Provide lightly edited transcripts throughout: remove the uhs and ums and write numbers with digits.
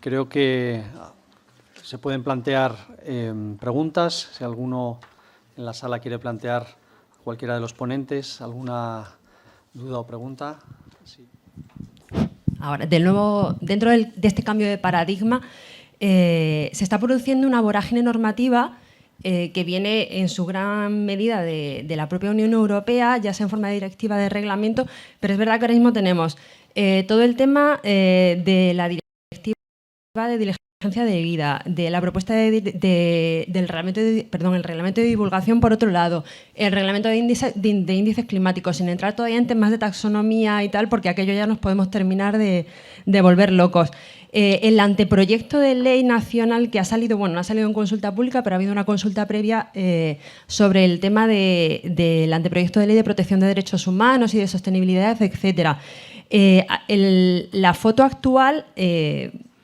Creo que se pueden plantear preguntas. Si alguno en la sala quiere plantear a cualquiera de los ponentes alguna duda o pregunta. Sí. Ahora, de nuevo, dentro de este cambio de paradigma, se está produciendo una vorágine normativa que viene en su gran medida de la propia Unión Europea, ya sea en forma de directiva, de reglamento, pero es verdad que ahora mismo tenemos todo el tema de la directiva de diligencia debida, de la propuesta del reglamento el reglamento de divulgación por otro lado, el reglamento de índices climáticos, sin entrar todavía en temas de taxonomía y tal, porque aquello ya nos podemos terminar de volver locos. El anteproyecto de ley nacional que ha salido, bueno, no ha salido en consulta pública, pero ha habido una consulta previa sobre el tema del anteproyecto de ley de protección de derechos humanos y de sostenibilidad, etcétera. La foto actual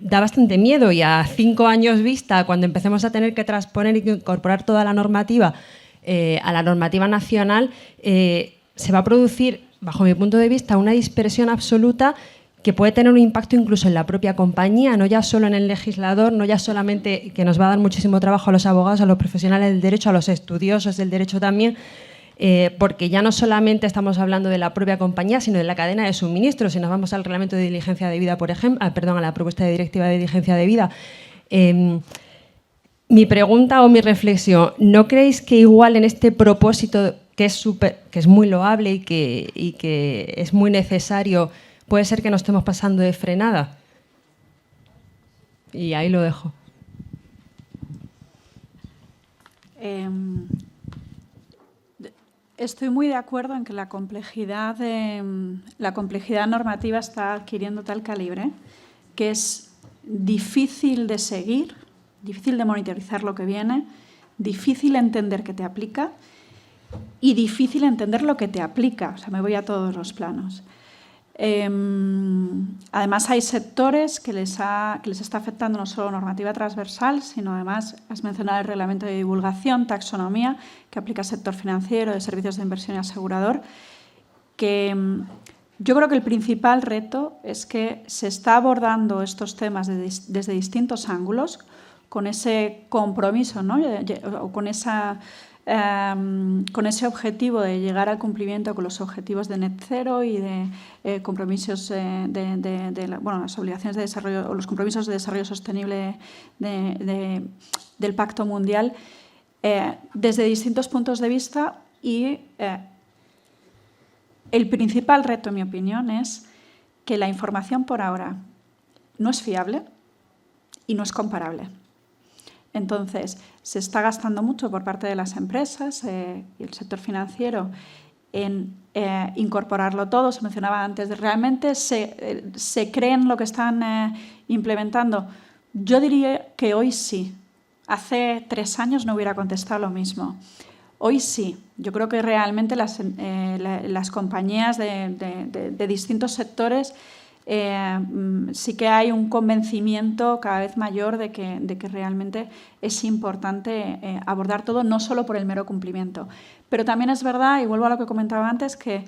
da bastante miedo y a 5 años vista, cuando empecemos a tener que transponer y incorporar toda la normativa a la normativa nacional, se va a producir, bajo mi punto de vista, una dispersión absoluta que puede tener un impacto incluso en la propia compañía, no ya solo en el legislador, no ya solamente que nos va a dar muchísimo trabajo a los abogados, a los profesionales del derecho, a los estudiosos del derecho también, porque ya no solamente estamos hablando de la propia compañía, sino de la cadena de suministro. Si nos vamos al reglamento de diligencia debida, por ejemplo, a la propuesta de directiva de diligencia debida, mi pregunta o mi reflexión, ¿no creéis que igual en este propósito que es muy loable y que es muy necesario, puede ser que nos estemos pasando de frenada? Y ahí lo dejo. Estoy muy de acuerdo en que la complejidad normativa está adquiriendo tal calibre que es difícil de seguir, difícil de monitorizar lo que viene, difícil entender que te aplica y difícil entender lo que te aplica. O sea, me voy a todos los planos. Además, hay sectores que les está afectando no solo normativa transversal, sino además, has mencionado el reglamento de divulgación, taxonomía, que aplica al sector financiero, de servicios de inversión y asegurador, que yo creo que el principal reto es que se está abordando estos temas desde distintos ángulos, con ese compromiso, ¿no? O con ese objetivo de llegar al cumplimiento con los objetivos de net cero y de compromisos las obligaciones de desarrollo o los compromisos de desarrollo sostenible del Pacto Mundial desde distintos puntos de vista y el principal reto, en mi opinión, es que la información por ahora no es fiable y no es comparable. Entonces, se está gastando mucho por parte de las empresas y el sector financiero en incorporarlo todo. Se mencionaba antes, ¿realmente se creen lo que están implementando? Yo diría que hoy sí. Hace 3 años no hubiera contestado lo mismo. Hoy sí. Yo creo que realmente las compañías de distintos sectores sí que hay un convencimiento cada vez mayor de que realmente es importante abordar todo, no solo por el mero cumplimiento. Pero también es verdad, y vuelvo a lo que comentaba antes, que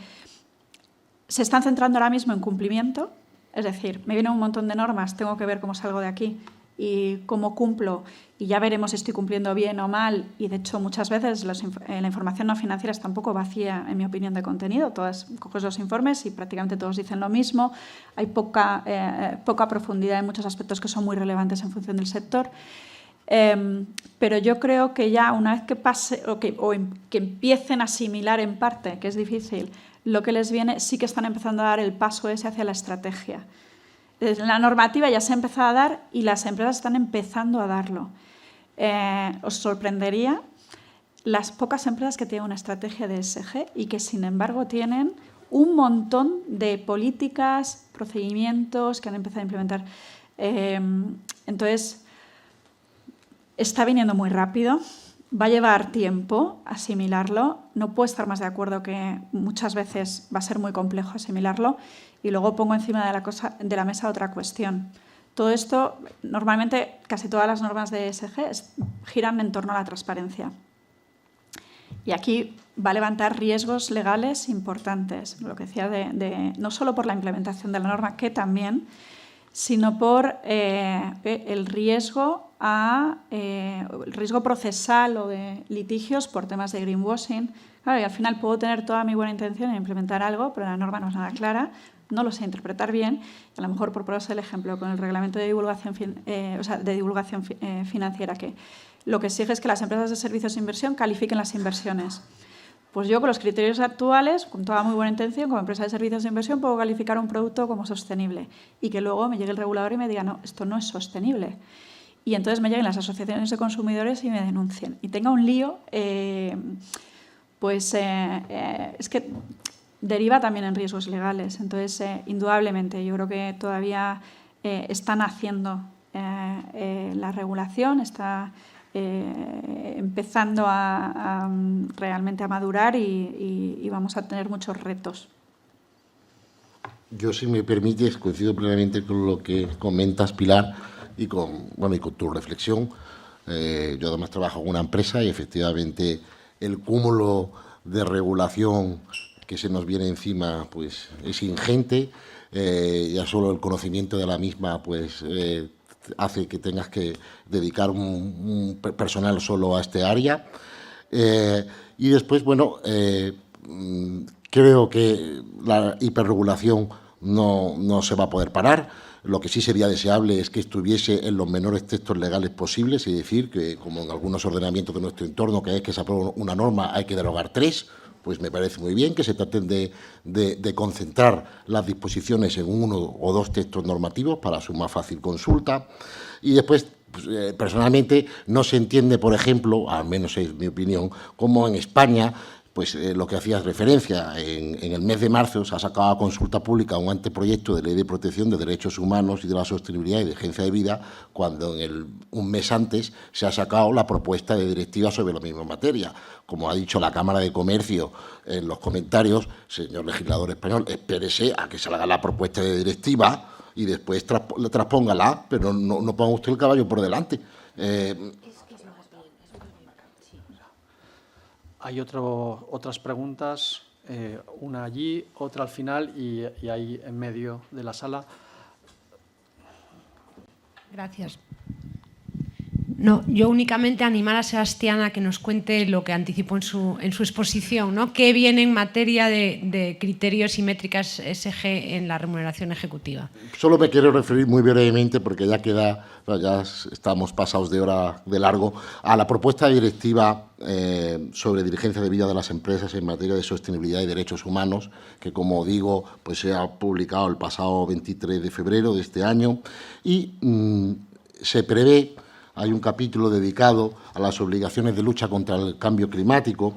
se están centrando ahora mismo en cumplimiento, es decir, me vienen un montón de normas, tengo que ver cómo salgo de aquí y cómo cumplo, y ya veremos si estoy cumpliendo bien o mal. Y de hecho muchas veces la información no financiera está un poco vacía, en mi opinión, de contenido. Coges los informes y prácticamente todos dicen lo mismo. Hay poca profundidad en muchos aspectos que son muy relevantes en función del sector. Pero yo creo que ya una vez que pase que empiecen a asimilar en parte, que es difícil, lo que les viene, sí que están empezando a dar el paso ese hacia la estrategia. La normativa ya se ha empezado a dar y las empresas están empezando a darlo. Os sorprendería las pocas empresas que tienen una estrategia de ESG y que, sin embargo, tienen un montón de políticas, procedimientos que han empezado a implementar. Entonces, está viniendo muy rápido. Va a llevar tiempo asimilarlo. No puedo estar más de acuerdo que muchas veces va a ser muy complejo asimilarlo. Y luego pongo encima de la mesa otra cuestión. Todo esto, normalmente, casi todas las normas de ESG giran en torno a la transparencia. Y aquí va a levantar riesgos legales importantes. Lo que decía no solo por la implementación de la norma, que también, sino por el riesgo procesal o de litigios por temas de greenwashing. Claro, y al final puedo tener toda mi buena intención en implementar algo, pero la norma no es nada clara, no lo sé interpretar bien. A lo mejor, por poneros el ejemplo, con el reglamento de divulgación, financiera, que lo que exige es que las empresas de servicios de inversión califiquen las inversiones. Pues yo, con los criterios actuales, con toda muy buena intención, como empresa de servicios de inversión, puedo calificar un producto como sostenible y que luego me llegue el regulador y me diga, no, esto no es sostenible. Y entonces me lleguen las asociaciones de consumidores y me denuncien. Y tenga un lío, es que deriva también en riesgos legales. Entonces, indudablemente, yo creo que todavía están haciendo la regulación, está empezando realmente a madurar y vamos a tener muchos retos. Yo, si me permites, coincido plenamente con lo que comentas, Pilar, y con tu reflexión. Yo además trabajo en una empresa y efectivamente el cúmulo de regulación que se nos viene encima pues es ingente. Ya solo el conocimiento de la misma pues hace que tengas que dedicar un personal solo a este área. Y después, creo que la hiperregulación no se va a poder parar. Lo que sí sería deseable es que estuviese en los menores textos legales posibles, es decir, que como en algunos ordenamientos de nuestro entorno, que es que se aprueba una norma hay que derogar 3, pues me parece muy bien que se traten de concentrar las disposiciones en 1 o 2 textos normativos para su más fácil consulta. Y después, pues, personalmente, no se entiende, por ejemplo, al menos es mi opinión, cómo en España, pues lo que hacías referencia, en el mes de marzo se ha sacado a consulta pública un anteproyecto de ley de protección de derechos humanos y de la sostenibilidad y de agencia de vida, cuando un mes antes se ha sacado la propuesta de directiva sobre la misma materia. Como ha dicho la Cámara de Comercio en los comentarios, señor legislador español, espérese a que salga la propuesta de directiva y después transpóngala, pero no ponga usted el caballo por delante. Hay otras preguntas, una allí, otra al final y ahí en medio de la sala. Gracias. No, yo únicamente animar a Sebastián a que nos cuente lo que anticipó en su exposición, ¿no? ¿Qué viene en materia de criterios y métricas ESG en la remuneración ejecutiva? Solo me quiero referir muy brevemente, porque ya estamos pasados de hora de largo, a la propuesta de directiva sobre diligencia de vida de las empresas en materia de sostenibilidad y derechos humanos, que, como digo, pues se ha publicado el pasado 23 de febrero de este año y se prevé. Hay un capítulo dedicado a las obligaciones de lucha contra el cambio climático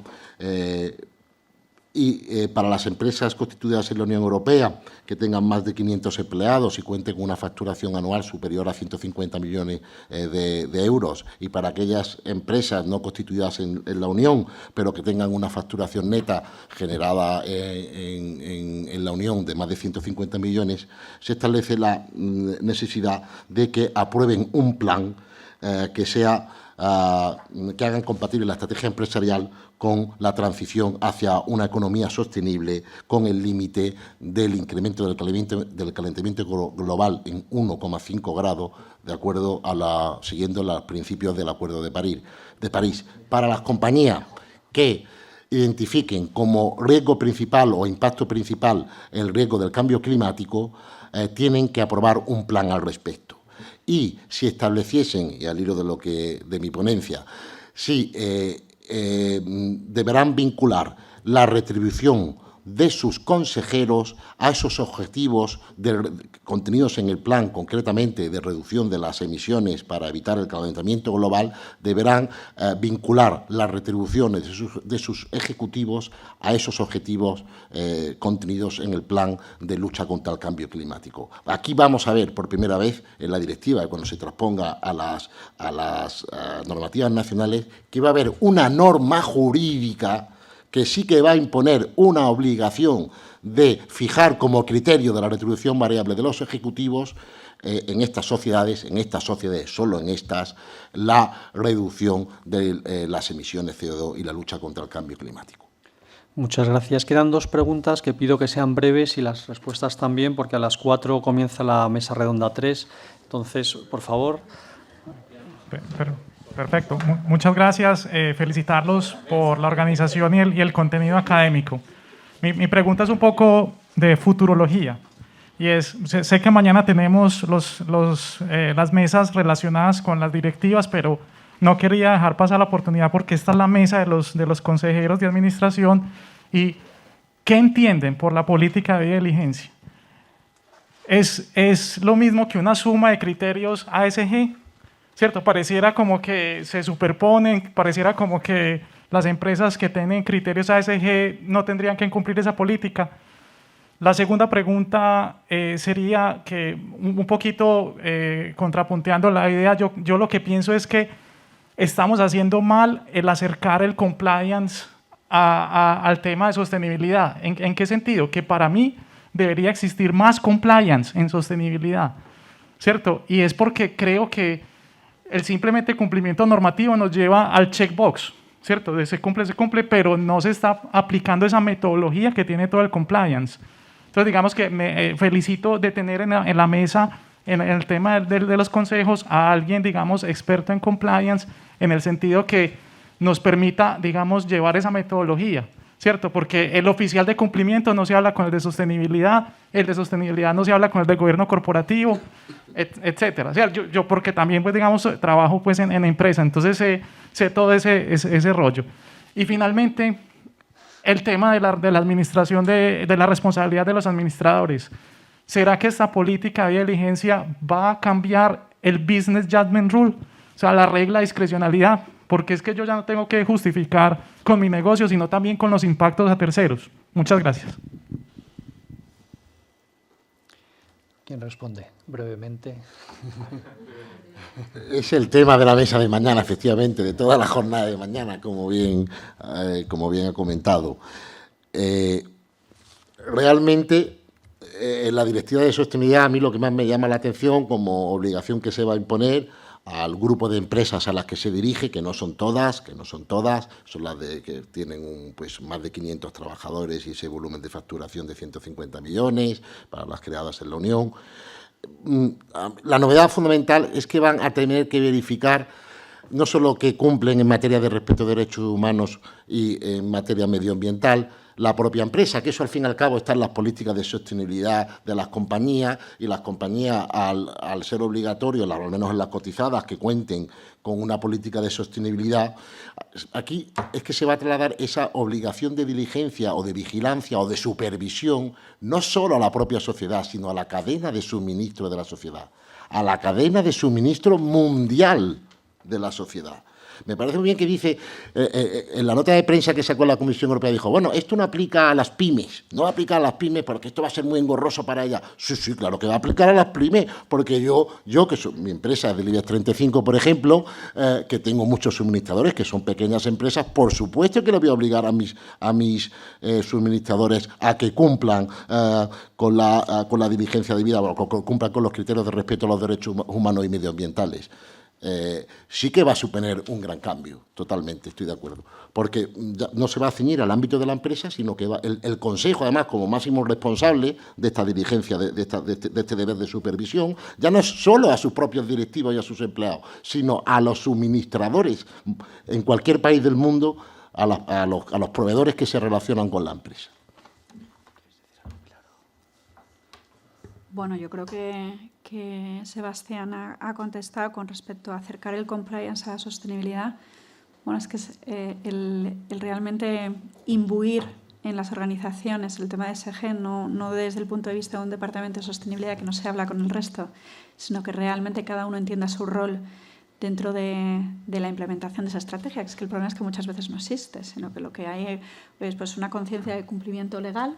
para las empresas constituidas en la Unión Europea que tengan más de 500 empleados y cuenten con una facturación anual superior a 150 millones de euros, y para aquellas empresas no constituidas en la Unión, pero que tengan una facturación neta generada en la Unión de más de 150 millones, se establece la necesidad de que aprueben un plan que hagan compatible la estrategia empresarial con la transición hacia una economía sostenible, con el límite del incremento del calentamiento global en 1,5 grados, de acuerdo siguiendo los principios del Acuerdo de París. Para las compañías que identifiquen como riesgo principal o impacto principal el riesgo del cambio climático, tienen que aprobar un plan al respecto. Y si estableciesen, y al hilo de mi ponencia, deberán vincular la retribución de sus consejeros a esos objetivos contenidos en el plan, concretamente de reducción de las emisiones para evitar el calentamiento global, deberán vincular las retribuciones de sus ejecutivos a esos objetivos contenidos en el plan de lucha contra el cambio climático. Aquí vamos a ver por primera vez en la directiva, cuando se transponga a las normativas nacionales, que va a haber una norma jurídica que sí que va a imponer una obligación de fijar como criterio de la retribución variable de los ejecutivos en estas sociedades, solo en estas, la reducción de las emisiones CO2 y la lucha contra el cambio climático. Muchas gracias. Quedan 2 preguntas que pido que sean breves y las respuestas también, porque a las 4 comienza la mesa redonda 3. Entonces, por favor. Perfecto. Muchas gracias. Felicitarlos por la organización y el contenido académico. Mi pregunta es un poco de futurología. Y sé que mañana tenemos las mesas relacionadas con las directivas, pero no quería dejar pasar la oportunidad porque esta es la mesa de los consejeros de administración. ¿Y qué entienden por la política de diligencia? ¿Es lo mismo que una suma de criterios ASG? ¿Cierto? Pareciera como que se superponen, pareciera como que las empresas que tienen criterios ASG no tendrían que cumplir esa política. La segunda pregunta sería que, un poquito contrapunteando la idea, yo lo que pienso es que estamos haciendo mal el acercar el compliance al tema de sostenibilidad. ¿En qué sentido? Que para mí debería existir más compliance en sostenibilidad, ¿cierto? Y es porque creo que el simplemente cumplimiento normativo nos lleva al checkbox, ¿cierto? Se cumple, pero no se está aplicando esa metodología que tiene todo el compliance. Entonces, digamos que me felicito de tener en la mesa, en el tema de los consejos, a alguien, digamos, experto en compliance, en el sentido que nos permita, digamos, llevar esa metodología, ¿cierto? Porque el oficial de cumplimiento no se habla con el de sostenibilidad no se habla con el del gobierno corporativo, etcétera. O sea, yo porque también, pues, digamos, trabajo pues, en empresa, entonces sé todo ese rollo. Y finalmente, el tema de la administración, de la responsabilidad de los administradores. ¿Será que esta política de diligencia va a cambiar el business judgment rule? O sea, la regla de discrecionalidad. Porque es que yo ya no tengo que justificar con mi negocio, sino también con los impactos a terceros. Muchas gracias. ¿Quién responde? Brevemente. Es el tema de la mesa de mañana, efectivamente, de toda la jornada de mañana, como bien ha comentado. Realmente, en la Directiva de Sostenibilidad, a mí lo que más me llama la atención como obligación que se va a imponer al grupo de empresas a las que se dirige, que no son todas, son las que tienen pues, más de 500 trabajadores y ese volumen de facturación de 150 millones, para las creadas en la Unión. La novedad fundamental es que van a tener que verificar no solo que cumplen en materia de respeto de derechos humanos y en materia medioambiental la propia empresa, que eso al fin y al cabo está en las políticas de sostenibilidad de las compañías, y las compañías al ser obligatorio, al menos en las cotizadas, que cuenten con una política de sostenibilidad, aquí es que se va a trasladar esa obligación de diligencia o de vigilancia o de supervisión no solo a la propia sociedad, sino a la cadena de suministro de la sociedad, a la cadena de suministro mundial de la sociedad. Me parece muy bien que dice, en la nota de prensa que sacó la Comisión Europea, dijo, bueno, esto no aplica a las pymes, no aplica a las pymes porque esto va a ser muy engorroso para ellas. Sí, claro que va a aplicar a las pymes, porque yo que mi empresa es del IBEX 35, por ejemplo, que tengo muchos suministradores, que son pequeñas empresas, por supuesto que le voy a obligar a mis suministradores a que cumplan con la diligencia debida, o que cumplan con los criterios de respeto a los derechos humanos y medioambientales. Sí que va a suponer un gran cambio, totalmente, estoy de acuerdo, porque no se va a ceñir al ámbito de la empresa, sino que el Consejo, además, como máximo responsable de esta diligencia, de este deber de supervisión, ya no es solo a sus propios directivos y a sus empleados, sino a los suministradores en cualquier país del mundo, a los proveedores que se relacionan con la empresa. Bueno, yo creo que Sebastián ha contestado con respecto a acercar el compliance a la sostenibilidad. Bueno, es que el realmente imbuir en las organizaciones el tema de ESG, no desde el punto de vista de un departamento de sostenibilidad que no se habla con el resto, sino que realmente cada uno entienda su rol dentro de la implementación de esa estrategia. Es que el problema es que muchas veces no existe, sino que lo que hay es pues, una conciencia de cumplimiento legal,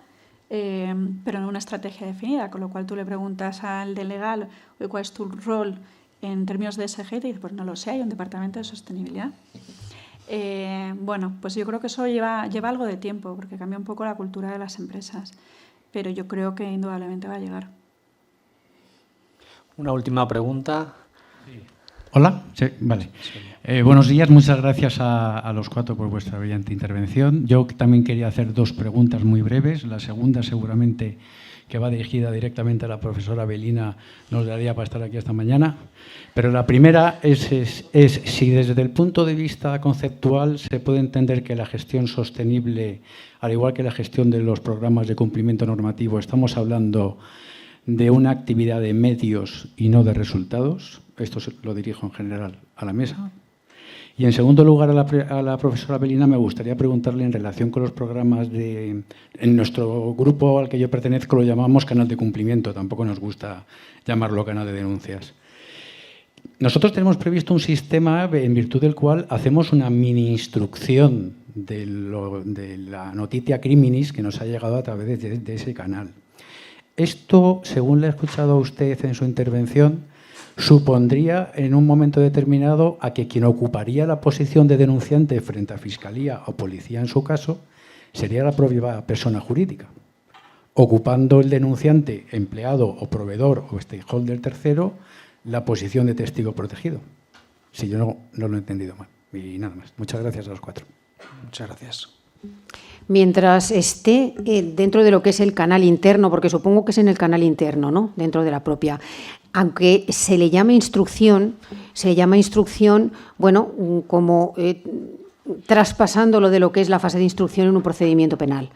pero no una estrategia definida, con lo cual tú le preguntas al de legal cuál es tu rol en términos de ESG y te dice, pues no lo sé, hay un departamento de sostenibilidad. Bueno, pues yo creo que eso lleva algo de tiempo, porque cambia un poco la cultura de las empresas, pero yo creo que indudablemente va a llegar. Una última pregunta. Sí. Hola, sí, vale. Buenos días, muchas gracias a los cuatro por vuestra brillante intervención. Yo también quería hacer dos preguntas muy breves. La segunda seguramente, que va dirigida directamente a la profesora Belina, nos daría para estar aquí esta mañana. Pero la primera es si desde el punto de vista conceptual se puede entender que la gestión sostenible, al igual que la gestión de los programas de cumplimiento normativo, estamos hablando de una actividad de medios y no de resultados. Esto lo dirijo en general a la mesa. Y en segundo lugar, a la profesora Belina me gustaría preguntarle en relación con los programas en nuestro grupo al que yo pertenezco lo llamamos canal de cumplimiento, tampoco nos gusta llamarlo canal de denuncias. Nosotros tenemos previsto un sistema en virtud del cual hacemos una mini instrucción de la notitia criminis que nos ha llegado a través de ese canal. Esto, según le he escuchado a usted en su intervención, supondría en un momento determinado a que quien ocuparía la posición de denunciante frente a Fiscalía o Policía en su caso sería la propia persona jurídica, ocupando el denunciante, empleado o proveedor o stakeholder tercero la posición de testigo protegido. Si yo no lo he entendido mal. Y nada más. Muchas gracias a los cuatro. Muchas gracias. Mientras esté dentro de lo que es el canal interno, porque supongo que es en el canal interno, ¿no? Dentro de la propia. Aunque se le llama instrucción, bueno, como traspasándolo de lo que es la fase de instrucción en un procedimiento penal.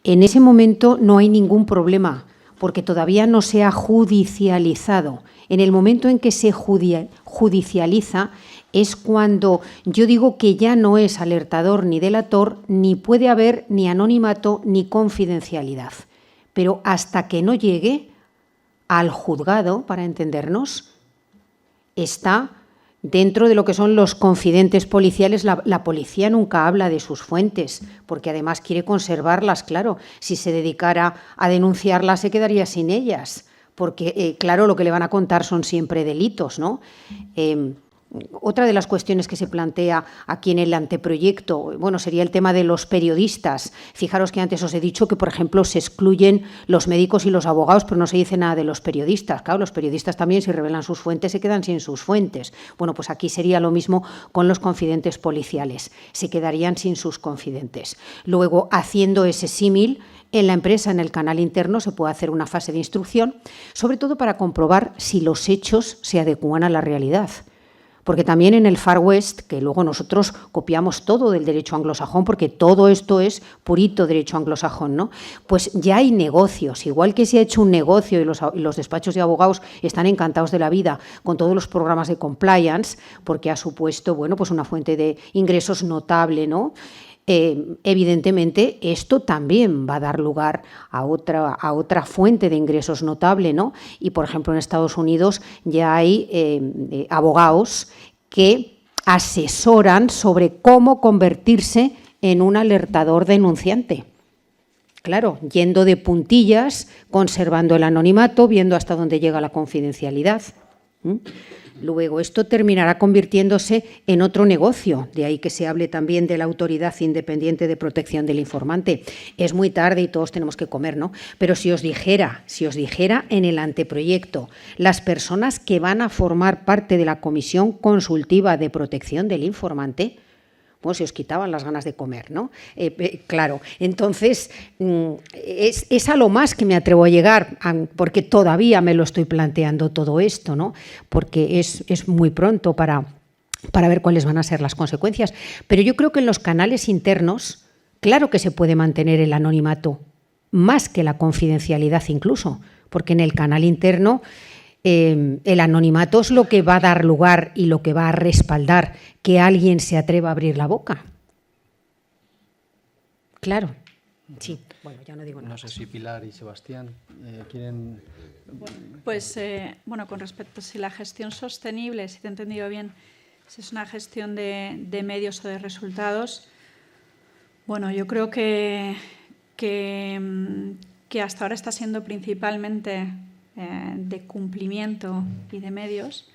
En ese momento no hay ningún problema, porque todavía no se ha judicializado. En el momento en que se judicializa es cuando yo digo que ya no es alertador ni delator, ni puede haber ni anonimato ni confidencialidad. Pero hasta que no llegue al juzgado, para entendernos, está dentro de lo que son los confidentes policiales. La policía nunca habla de sus fuentes, porque además quiere conservarlas, claro. Si se dedicara a denunciarlas, se quedaría sin ellas, porque, claro, lo que le van a contar son siempre delitos, ¿no? Otra de las cuestiones que se plantea aquí en el anteproyecto, bueno, sería el tema de los periodistas. Fijaros que antes os he dicho que, por ejemplo, se excluyen los médicos y los abogados, pero no se dice nada de los periodistas. Claro, los periodistas también, si revelan sus fuentes, se quedan sin sus fuentes. Bueno, pues aquí sería lo mismo con los confidentes policiales. Se quedarían sin sus confidentes. Luego, haciendo ese símil, en la empresa, en el canal interno, se puede hacer una fase de instrucción, sobre todo para comprobar si los hechos se adecúan a la realidad. Porque también en el Far West, que luego nosotros copiamos todo del derecho anglosajón, porque todo esto es purito derecho anglosajón, ¿no? Pues ya hay negocios, igual que se ha hecho un negocio y los despachos de abogados están encantados de la vida con todos los programas de compliance, porque ha supuesto, bueno, pues una fuente de ingresos notable, ¿no? Evidentemente, esto también va a dar lugar a otra fuente de ingresos notable, ¿no? Y, por ejemplo, en Estados Unidos ya hay abogados que asesoran sobre cómo convertirse en un alertador denunciante. Claro, yendo de puntillas, conservando el anonimato, viendo hasta dónde llega la confidencialidad. Luego, esto terminará convirtiéndose en otro negocio, de ahí que se hable también de la Autoridad Independiente de Protección del Informante. Es muy tarde y todos tenemos que comer, ¿no? Pero si os dijera en el anteproyecto las personas que van a formar parte de la Comisión Consultiva de Protección del Informante, pues se os quitaban las ganas de comer, ¿no? Claro, entonces es a lo más que me atrevo a llegar, porque todavía me lo estoy planteando todo esto, ¿no? Porque es muy pronto para ver cuáles van a ser las consecuencias. Pero yo creo que en los canales internos, claro que se puede mantener el anonimato, más que la confidencialidad incluso, porque en el canal interno el anonimato es lo que va a dar lugar y lo que va a respaldar que alguien se atreva a abrir la boca. Claro, sí. Bueno, ya no digo nada. No sé si Pilar y Sebastián quieren... Pues, bueno, con respecto a si la gestión sostenible, si te he entendido bien, si es una gestión de medios o de resultados, bueno, yo creo que hasta ahora está siendo principalmente de cumplimiento y de medios,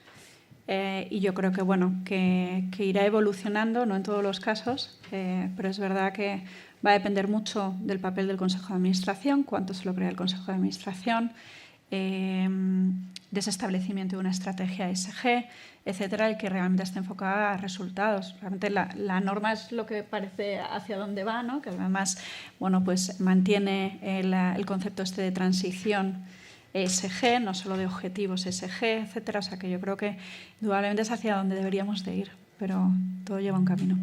y yo creo que, bueno, que irá evolucionando, no en todos los casos, pero es verdad que va a depender mucho del papel del Consejo de Administración, cuánto se lo crea el Consejo de Administración, de establecimiento de una estrategia ESG, etcétera, y que realmente esté enfocada a resultados. Realmente la norma es lo que parece hacia dónde va, ¿no? Que además, bueno, pues mantiene el concepto este de transición ESG, no solo de objetivos ESG, etcétera. O sea que yo creo que indudablemente es hacia donde deberíamos de ir, pero todo lleva un camino.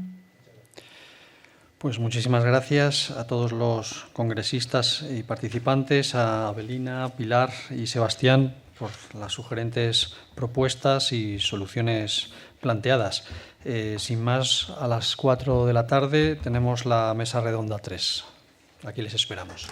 Pues muchísimas gracias a todos los congresistas y participantes, a Avelina, Pilar y Sebastián por las sugerentes propuestas y soluciones planteadas. Sin más, a las 4 de la tarde tenemos la mesa redonda 3. Aquí les esperamos.